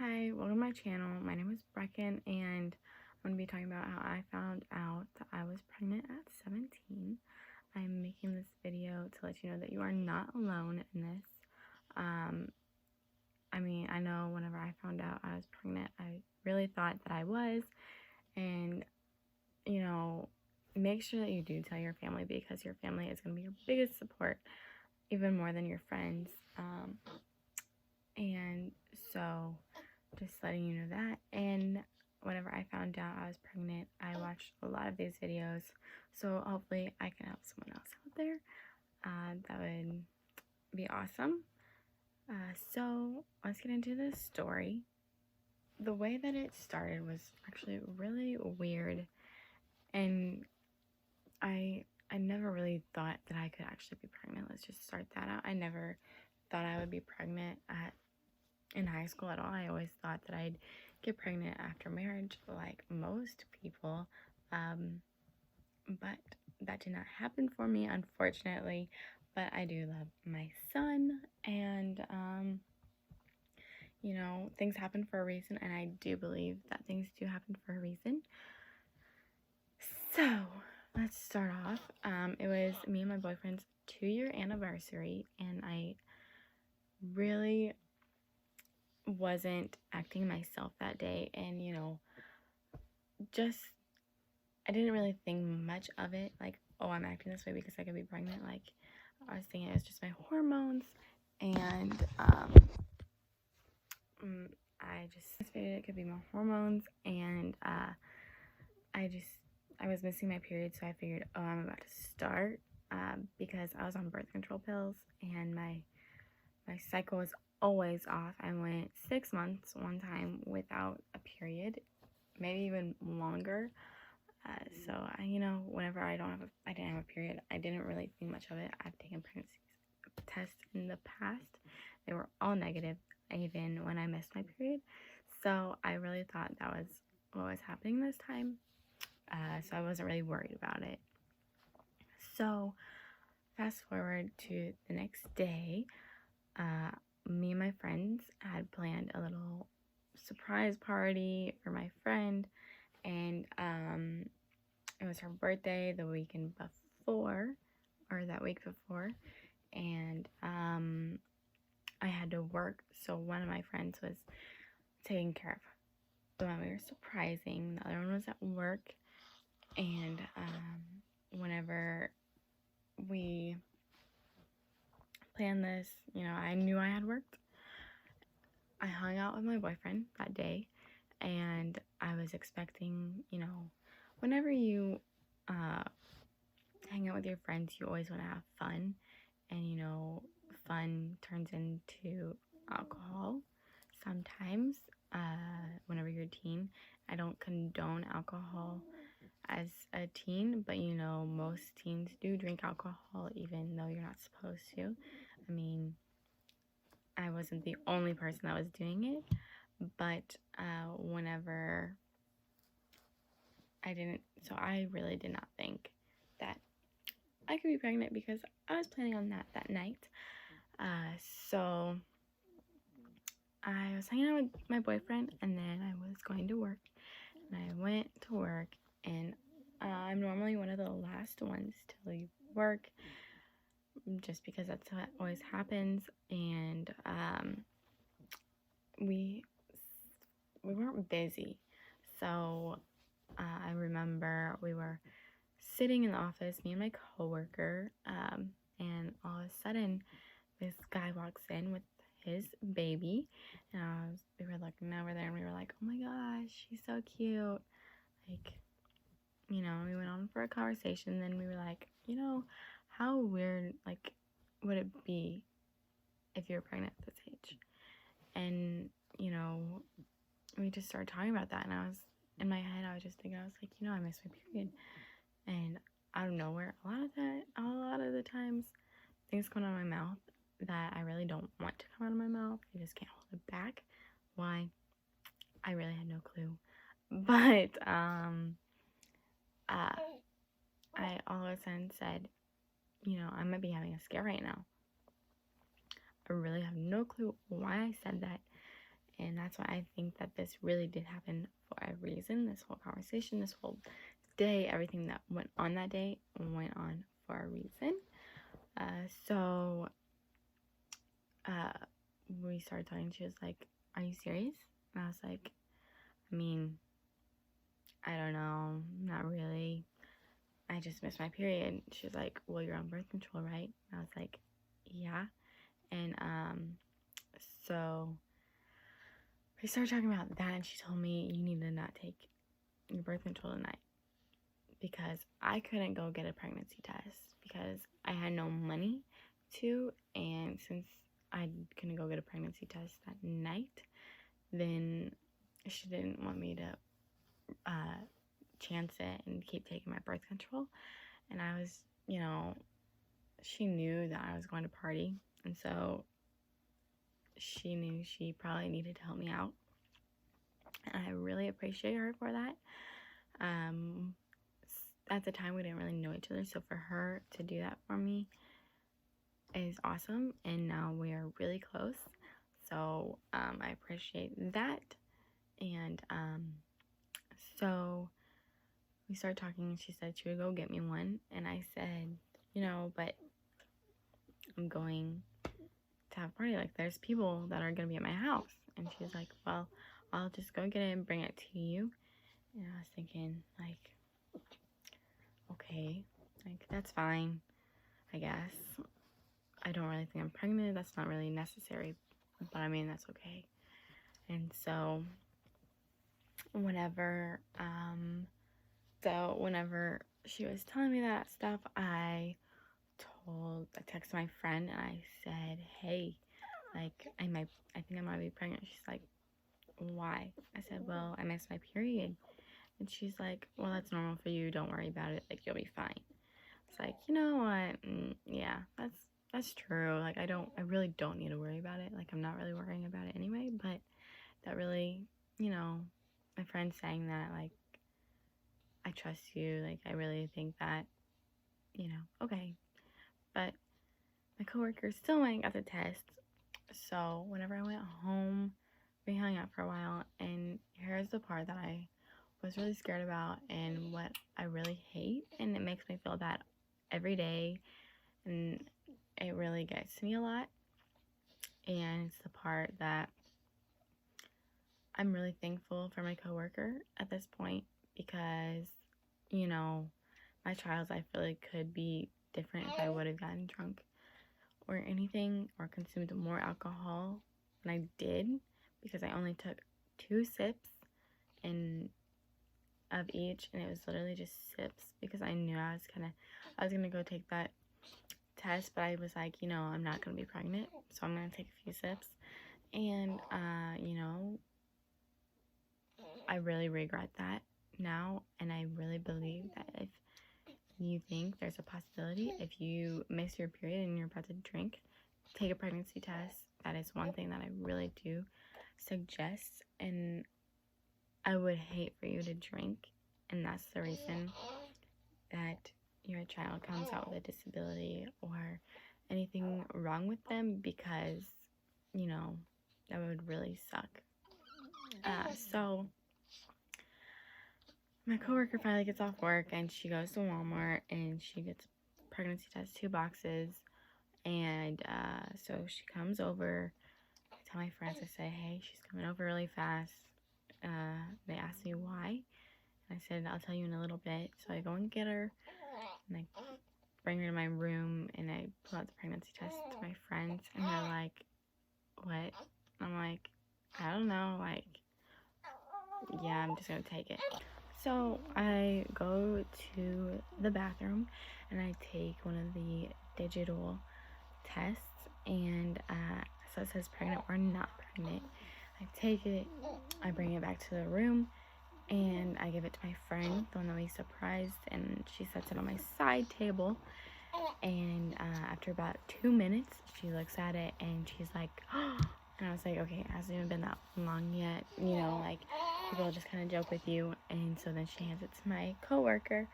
Hi, welcome to my channel. My name is Brecken, and I'm going to be talking about how I found out that I was pregnant at 17. I'm making this video to let you know that you are not alone in this. I know whenever I found out I was pregnant, I really thought that I was, and, make sure that you do tell your family, because your family is going to be your biggest support, even more than your friends. And so just letting you know that. And whenever I found out I was pregnant, I watched a lot of these videos, so hopefully I can help someone else out there. That would be awesome. So let's get into this story. The way that it started was actually really weird, and I never really thought that I could actually be pregnant. Let's just start that out. I never thought I would be pregnant in high school at all. I always thought that I'd get pregnant after marriage, like most people, but that did not happen for me, unfortunately. But I do love my son, and things happen for a reason, and I do believe that things do happen for a reason. So let's start off. It was me and my boyfriend's 2-year anniversary, and I really wasn't acting myself that day, and just I didn't really think much of it, like, oh, I'm acting this way because I could be pregnant. Like, I was thinking it was just my hormones, and I just figured it could be my hormones, and I was missing my period, so I figured, oh, I'm about to start, because I was on birth control pills, and my cycle was always off. I went 6 months one time without a period, maybe even longer. So whenever I didn't have a period, I didn't really think much of it. I've taken pregnancy tests in the past. They were all negative, even when I missed my period. So I really thought that was what was happening this time. So I wasn't really worried about it. So fast forward to the next day, me and my friends had planned a little surprise party for my friend, and it was her birthday the weekend before, or that week before, and I had to work, so one of my friends was taking care of the one we were surprising. The other one was at work, and whenever we planned this, I knew I had worked. I hung out with my boyfriend that day, and I was expecting, whenever you hang out with your friends, you always want to have fun, and fun turns into alcohol sometimes. Whenever you're a teen, I don't condone alcohol as a teen, but most teens do drink alcohol even though you're not supposed to. I mean, I wasn't the only person that was doing it, but whenever I didn't, so I really did not think that I could be pregnant, because I was planning on that night. So I was hanging out with my boyfriend, and then I was going to work, and I went to work, and I'm normally one of the last ones to leave work, just because that's what always happens. And we weren't busy, so I remember we were sitting in the office, me and my coworker, and all of a sudden this guy walks in with his baby, and we were looking over there, and we were like, oh my gosh, she's so cute. Like, we went on for a conversation, then we were like, how weird, like, would it be if you were pregnant at this age? And we just started talking about that, and in my head, I was just thinking, I was like, I missed my period, and out of nowhere, a lot of the times, things come out of my mouth that I really don't want to come out of my mouth. I just can't hold it back. Why? I really had no clue. But I all of a sudden said, I might be having a scare right now. I really have no clue why I said that. And that's why I think that this really did happen for a reason. This whole conversation, this whole day, everything that went on that day went on for a reason. So we started talking. She was like, "Are you serious?" And I was like, "I mean, I don't know, not really. I just missed my period." She was like, "Well, you're on birth control, right?" And I was like, "Yeah." And so we started talking about that, and she told me, "You need to not take your birth control tonight," because I couldn't go get a pregnancy test because I had no money to, and since I couldn't go get a pregnancy test that night, then she didn't want me to chance it and keep taking my birth control. And I was, she knew that I was going to party, and so she knew she probably needed to help me out, and I really appreciate her for that. At the time, we didn't really know each other, so for her to do that for me is awesome, and now we are really close, so I appreciate that. And so we started talking, and she said she would go get me one, and I said, but I'm going to have a party, like there's people that are gonna be at my house. And she was like, "Well, I'll just go get it and bring it to you." And I was thinking, like, okay, like that's fine, I guess. I don't really think I'm pregnant. That's not really necessary, but I mean, that's okay. And so whenever she was telling me that stuff, I texted my friend and I said, "Hey, like I think I might be pregnant." She's like, "Why?" I said, "Well, I missed my period." And she's like, "Well, that's normal for you. Don't worry about it. Like, you'll be fine." It's like, you know what? Yeah, that's true. Like, I really don't need to worry about it. Like, I'm not really worrying about it anyway. But that really, my friend saying that, like, I trust you. Like, I really think that, okay. But my coworker still went and got the test. So whenever I went home, we hung out for a while, and here's the part that I was really scared about and what I really hate, and it makes me feel bad every day, and it really gets to me a lot. And it's the part that I'm really thankful for my coworker at this point, because my child's life really could be different if I would have gotten drunk or anything or consumed more alcohol than I did, because I only took 2 sips of each, and it was literally just sips, because I knew I was gonna go take that test, but I was like, I'm not gonna be pregnant, so I'm gonna take a few sips. And I really regret that now, and I really believe that if you think there's a possibility, if you miss your period and you're about to drink, take a pregnancy test. That is one thing that I really do suggest, and I would hate for you to drink, and that's the reason that your child comes out with a disability or anything wrong with them, because that would really suck. So my coworker finally gets off work, and she goes to Walmart, and she gets pregnancy test 2 boxes. And so she comes over. I tell my friends, I say, "Hey, she's coming over really fast." They asked me why, and I said, "I'll tell you in a little bit." So I go and get her, and I bring her to my room, and I pull out the pregnancy test to my friends, and they're like, "What?" I'm like, "I don't know, like, yeah, I'm just gonna take it." So I go to the bathroom, and I take one of the digital tests, and so it says pregnant or not pregnant. I take it, I bring it back to the room, and I give it to my friend, the one that we surprised, and she sets it on my side table. And after about 2 minutes, she looks at it, and she's like, "Oh," and I was like, "Okay, it hasn't even been that long yet, like people just kind of joke with you." And so then she hands it to my coworker,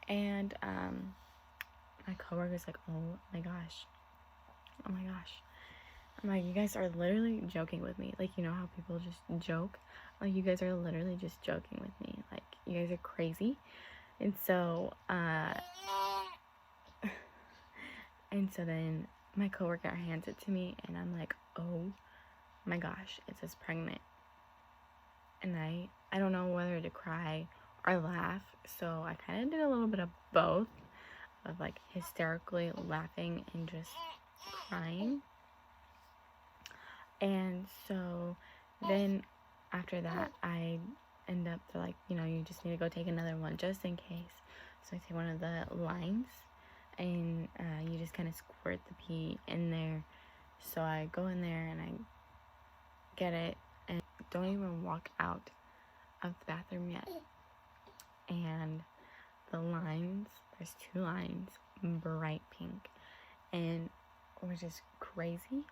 and my coworker's like, "Oh my gosh." I'm like, you guys are literally joking with me. Like, you know how people just joke? Like, you guys are literally just joking with me. Like, you guys are crazy. And so, and so then my coworker hands it to me, and I'm like, oh my gosh, it says pregnant. And I don't know whether to cry or laugh, so I kind of did a little bit of both, of like hysterically laughing and just crying. And so then after that, I end up to like, you know, you just need to go take another one just in case. So I take one of the lines, and you just kind of squirt the pee in there. So I go in there and I get it, and don't even walk out of the bathroom yet. And the lines, there's 2 lines, bright pink, and which is crazy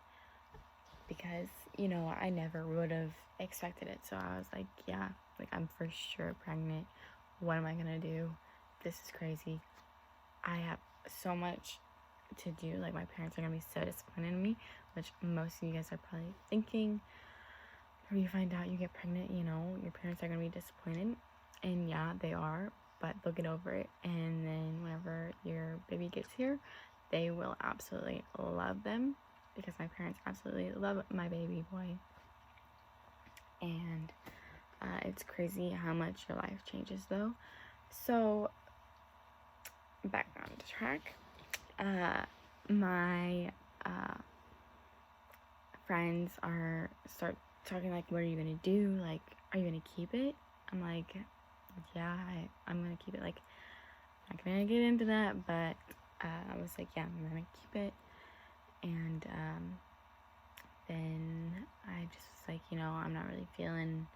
because, you know, I never would have expected it. So I was like, yeah, like I'm for sure pregnant. What am I gonna do? This is crazy. I have so much to do. Like, my parents are gonna be so disappointed in me, which most of you guys are probably thinking. When you find out you get pregnant, you know, your parents are gonna be disappointed. And yeah, they are, but they'll get over it. And then whenever your baby gets here, they will absolutely love them, because my parents absolutely love my baby boy. And it's crazy how much your life changes, though. So back on track. My friends start talking like, what are you gonna do? Like, are you gonna keep it? I'm like, yeah, I'm gonna keep it. Like, I'm not gonna get into that, but I was like, yeah, I'm gonna keep it. And then I just was like, you know, I'm not really feeling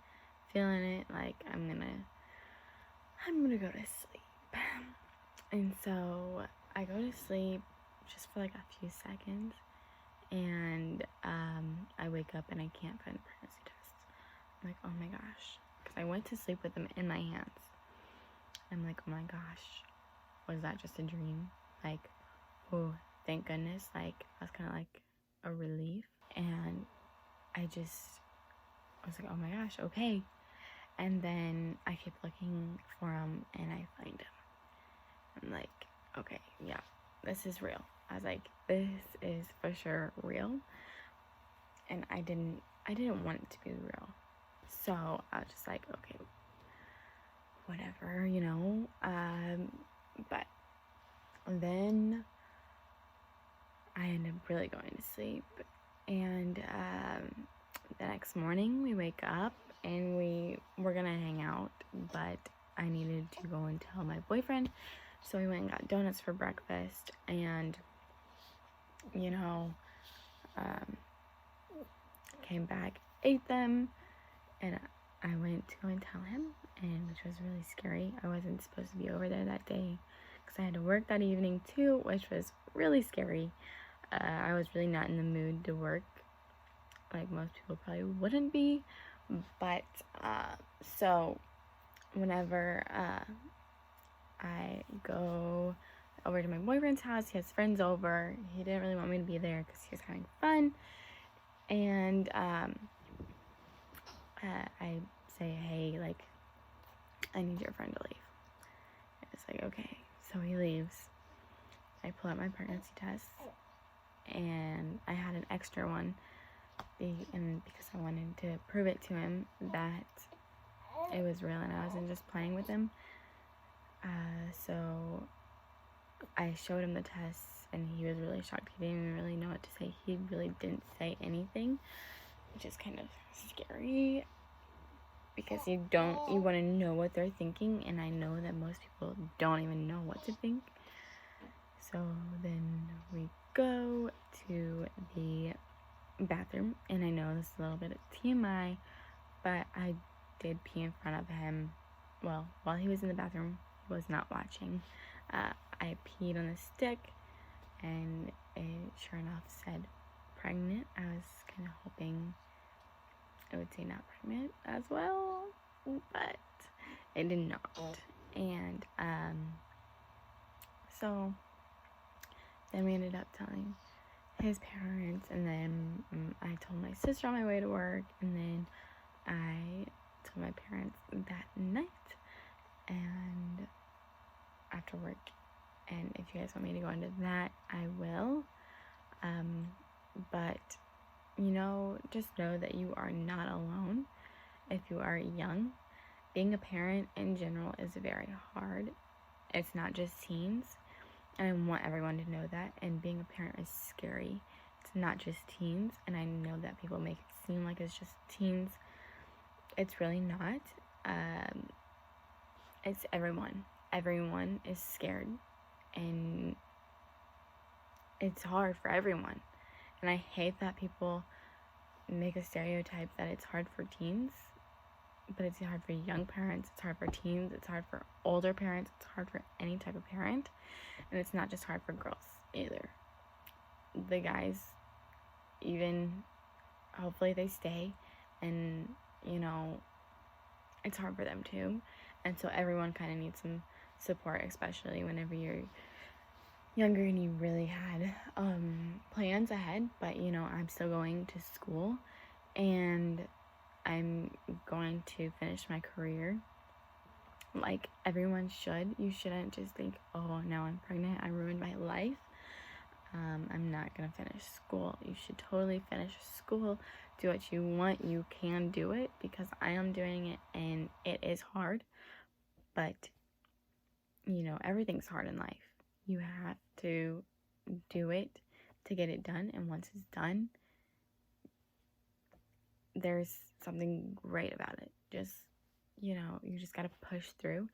it. Like, I'm gonna go to sleep. And so I go to sleep just for like a few seconds, and I wake up and I can't find the pregnancy test. I'm like, oh my gosh, because I went to sleep with them in my hands. I'm like, oh my gosh, was that just a dream? Like, oh, thank goodness. Like, that's kind of like a relief. And I was like, oh my gosh, okay. And then I keep looking for them, and I find them. I'm like, okay, yeah, this is real. I was like, this is for sure real. And I didn't want it to be real. So I was just like, okay, whatever, you know. But then I ended up really going to sleep. And the next morning we wake up and we were gonna hang out, but I needed to go and tell my boyfriend. So we went and got donuts for breakfast, and, you know, came back, ate them, and I went to go and tell him, and which was really scary. I wasn't supposed to be over there that day because I had to work that evening too, which was really scary. I was really not in the mood to work, like most people probably wouldn't be. But so whenever I go over to my boyfriend's house, he has friends over. He didn't really want me to be there because he was having fun. And I say, hey, like, I need your friend to leave. And it's like, okay. So he leaves. I pull out my pregnancy test, and I had an extra one, and because I wanted to prove it to him that it was real and I wasn't just playing with him. So I showed him the tests, and he was really shocked. He didn't even really know what to say. He really didn't say anything, which is kind of scary, because you want to know what they're thinking, and I know that most people don't even know what to think. So then we go to the bathroom, and I know this is a little bit of TMI, but I did pee in front of him. Well, while he was in the bathroom, he was not watching. I peed on the stick, and it sure enough said pregnant. I was kind of hoping it would say not pregnant as well, but it did not. And so then we ended up telling his parents, and then I told my sister on my way to work, and then I told my parents that night and after work. And if you guys want me to go into that, I will. But just know that you are not alone. If you are young, being a parent in general is very hard. It's not just teens, and I want everyone to know that. And being a parent is scary. It's not just teens, and I know that people make it seem like it's just teens. It's really not. It's everyone. Everyone is scared, and it's hard for everyone. And I hate that people make a stereotype that it's hard for teens, but it's hard for young parents, it's hard for teens, it's hard for older parents, it's hard for any type of parent. And it's not just hard for girls either. The guys, even, hopefully they stay, and it's hard for them too. And so everyone kind of needs some support, especially whenever you're younger and you really had plans ahead. But I'm still going to school, and I'm going to finish my career like everyone should. You shouldn't just think, oh, now I'm pregnant, I ruined my life. I'm not gonna finish school. You should totally finish school, do what you want. You can do it, because I am doing it, and it is hard, but everything's hard in life. You have to do it to get it done, and once it's done, there's something great about it. Just you just gotta push through.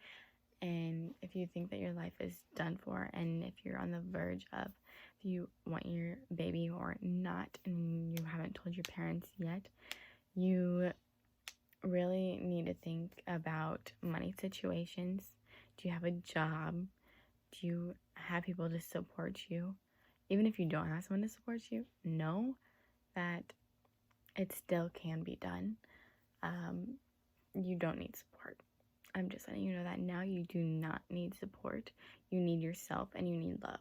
And if you think that your life is done for, and if you're on the verge of if you want your baby or not, and you haven't told your parents yet, you really need to think about money situations. Do you have a job? Do you have people to support you? Even if you don't have someone to support you, know that it still can be done. You don't need support. I'm just letting you know that now. You do not need support. You need yourself, and you need love.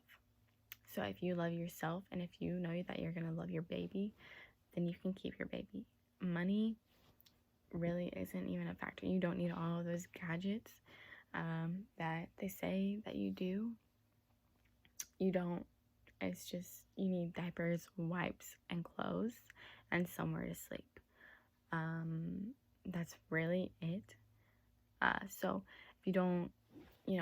So if you love yourself, and if you know that you're going to love your baby, then you can keep your baby. Money really isn't even a factor. You don't need all of those gadgets that they say that you do. You don't. It's just, you need diapers, wipes, and clothes, and somewhere to sleep. That's really it. So if you don't, you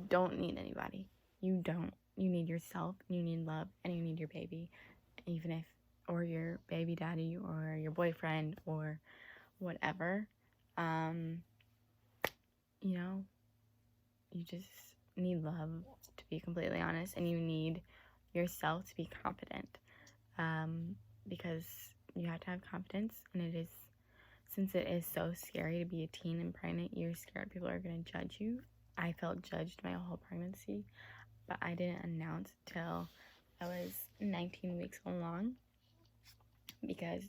don't need anybody. You don't. You need yourself, you need love, and you need your baby, even if, or your baby daddy, or your boyfriend, or whatever. You just need love, to be completely honest, and you need yourself to be confident, because you have to have confidence. And it is, since it is so scary to be a teen and pregnant, you're scared people are going to judge you. I felt judged my whole pregnancy, but I didn't announce till I was 19 weeks along, because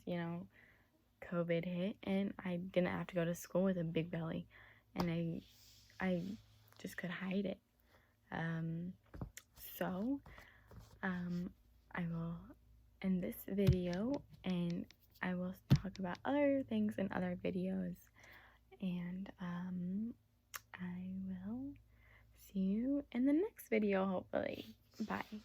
COVID hit, and I didn't have to go to school with a big belly, and I just could hide it. So I will end this video, and I will talk about other things in other videos, and I will see you in the next video, hopefully. Bye.